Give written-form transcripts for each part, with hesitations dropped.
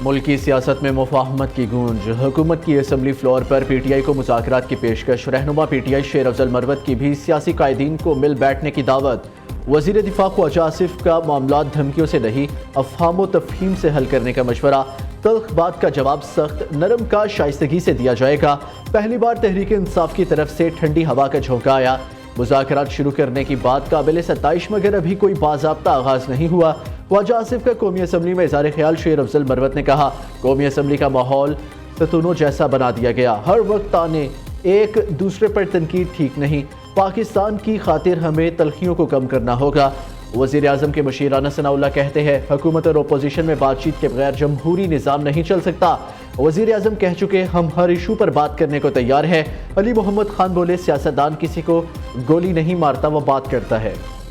मुल्की सियासत में मुफाहमत की गूंज। हुकूमत की असम्बली फ्लोर पर पीटीआई को मुज़ाकरात की पेशकश। रहनुमा पीटीआई शेर अफजल मरवत की भी सियासी कायदीन को मिल बैठने की दावत। वज़ीर दिफा ख्वाजा आसिफ का मामला धमकियों से नहीं अफहाम तफहीम से हल करने का मशवरा। तल्ख बात का जवाब सख्त नरम का शाइस्तगी से दिया जाएगा। पहली बार तहरीक इंसाफ की तरफ से ठंडी हवा का झोंका आया। मुज़ाकरात शुरू करने की बात काबिल सत्ताइश मगर अभी कोई बाज़ाब्ता आगाज़ नहीं हुआ। ख्वाजा आसिफ का कौमी असम्बली में इज़हार ख्याल। शेर अफजल मरवत ने कहा, कौमी असम्बली का माहौल सतूनों जैसा बना दिया गया। हर वक्त ताने एक दूसरे पर तनकीद ठीक नहीं। पाकिस्तान की खातिर हमें तलखियों को कम करना होगा। वज़ीर आज़म के मुशीर राना सनाउल्लाह कहते हैं, हुकूमत और अपोजिशन में बातचीत के बगैर जमहूरी निज़ाम नहीं चल सकता। वज़ीर आज़म कह चुके, हम हर इशू पर बात करने को तैयार हैं। अली मोहम्मद खान बोले, सियासतदान किसी को गोली नहीं मारता, वह बात करता है।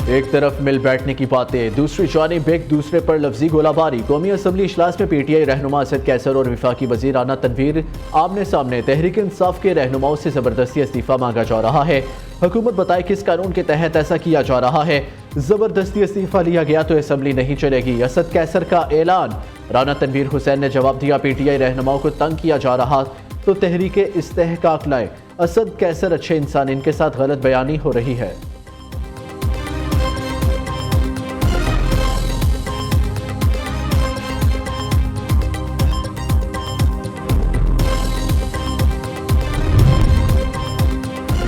एक तरफ मिल बैठने की बातें, दूसरी जानिब एक दूसरे पर लफ्जी गोलाबारी। कौमी असम्बली इजलास में पीटीआई रहनुमा असद कैसर और वफाकी वज़ीर राना तनवीर आमने सामने। तहरीक इंसाफ के रहनुमाओं से ज़बरदस्ती इस्तीफ़ा मांगा जा रहा है। हुकूमत बताए किस कानून के तहत ऐसा किया जा रहा है। ज़बरदस्ती इस्तीफ़ा लिया गया तो असम्बली नहीं चलेगी, असद कैसर का ऐलान। राना तनवीर हुसैन ने जवाब दिया, पीटीआई रहनुमाओं को तंग किया जा रहा तो तहरीक इस्तेहकाक लाए। असद कैसर अच्छे इंसान, इनके साथ गलत बयानी हो रही है।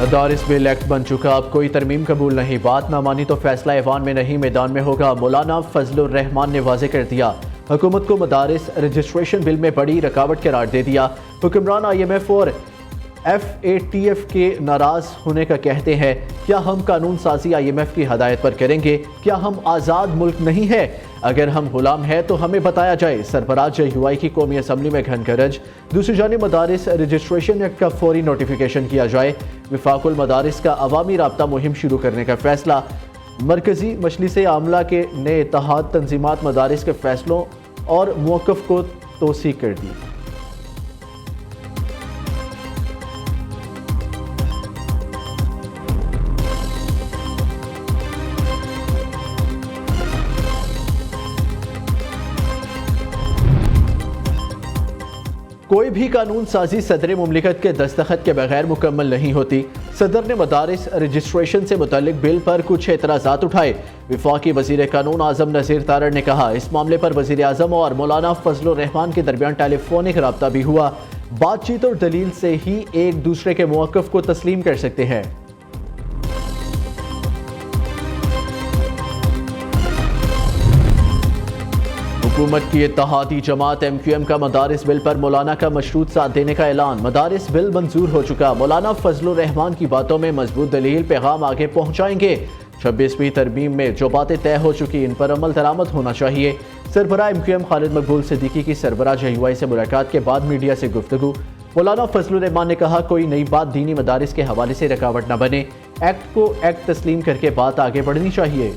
मदारिस बिल एक्ट बन चुका, अब कोई तरमीम कबूल नहीं। बात ना मानी तो फैसला ऐवान में नहीं मैदान में होगा। मौलाना फजलुर रहमान ने वाजे कर दिया, हुकूमत को मदारिस रजिस्ट्रेशन बिल में बड़ी रुकावट करार दे दिया। हुक्मरान IMF और FATF के नाराज होने का कहते हैं। क्या हम कानून साजी IMF की हदायत पर करेंगे? क्या हम आज़ाद मुल्क नहीं है? अगर हम गुलाम हैं तो हमें बताया जाए। सरबराज UI की कौमी असम्बली में घन गरज। दूसरी जानिब मदारिस रजिस्ट्रेशन एक्ट का फौरी नोटिफिकेशन किया जाए। विफाकुल मदारिस का अवामी राब्ता मुहिम शुरू करने का फैसला। मरकजी मजलिस आमला के ने इत्तेहाद तंजीमात मदारिस के फैसलों और मौक़िफ़ को तौसीक़ कर दी। कोई भी कानून साजी सदर मुमलिकत के दस्तखत के बगैर मुकम्मल नहीं होती। सदर ने मदारिस रजिस्ट्रेशन से मुतल्लिक बिल पर कुछ एतराज़ात उठाए। वफाकी वज़ीर कानून आज़म नज़ीर तारड़ ने कहा, इस मामले पर वज़ीर आज़म और मौलाना फजलुर रहमान के दरमियान टेलीफोनिक रब्ता भी हुआ। बातचीत और दलील से ही एक दूसरे के मौक़िफ़ को तस्लीम कर सकते हैं। हुकूमत की इत्तेहादी जमात MQM का मदारिस बिल पर मौलाना का मशरूत साथ देने का ऐलान। मदारिस बिल मंजूर हो चुका, मौलाना फजलुर रहमान की बातों में मजबूत दलील पैगाम आगे पहुंचाएंगे। 26वीं तरमीम में जो बातें तय हो चुकी इन पर अमल दरामद होना चाहिए। सरबराह MQM खालिद मकबूल सिद्दीकी की सरबराह UI से मुलाकात के बाद मीडिया से गुफ्तगू। मौलाना फजलुर रहमान ने कहा, कोई नई बात दीनी मदारिस के हवाले से रुकावट न बने। एक्ट को एक्ट तस्लीम करके बात आगे बढ़नी चाहिए।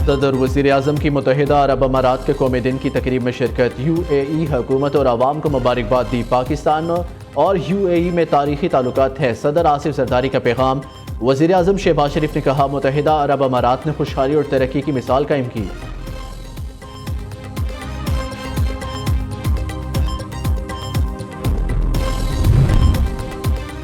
सदर वज़ीर आज़म की मुत्तहिदा अरब अमारात के कौमी दिन की तकरीब में शिरकत। UAE हुकूमत और आवाम को मुबारकबाद दी। पाकिस्तान और UAE में तारीखी ताल्लुकात है। सदर आसिफ जरदारी का पैगाम। वज़ीर आज़म शहबाज शरीफ ने कहा, मुत्तहिदा अरब अमारात ने खुशहाली और तरक्की की मिसाल कायम की।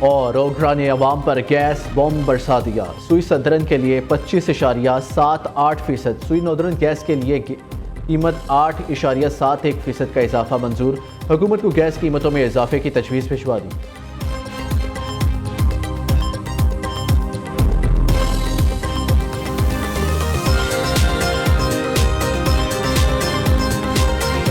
और ओगरा ने अवाम पर गैस बॉम्ब बरसा दिया। सुई सदरन के लिए 25.78%, सुई नॉर्दर्न गैस के लिए कीमत 8.71% का इजाफा मंजूर। हुकूमत को गैस कीमतों में इजाफे की तजवीज़ भिजवा दी।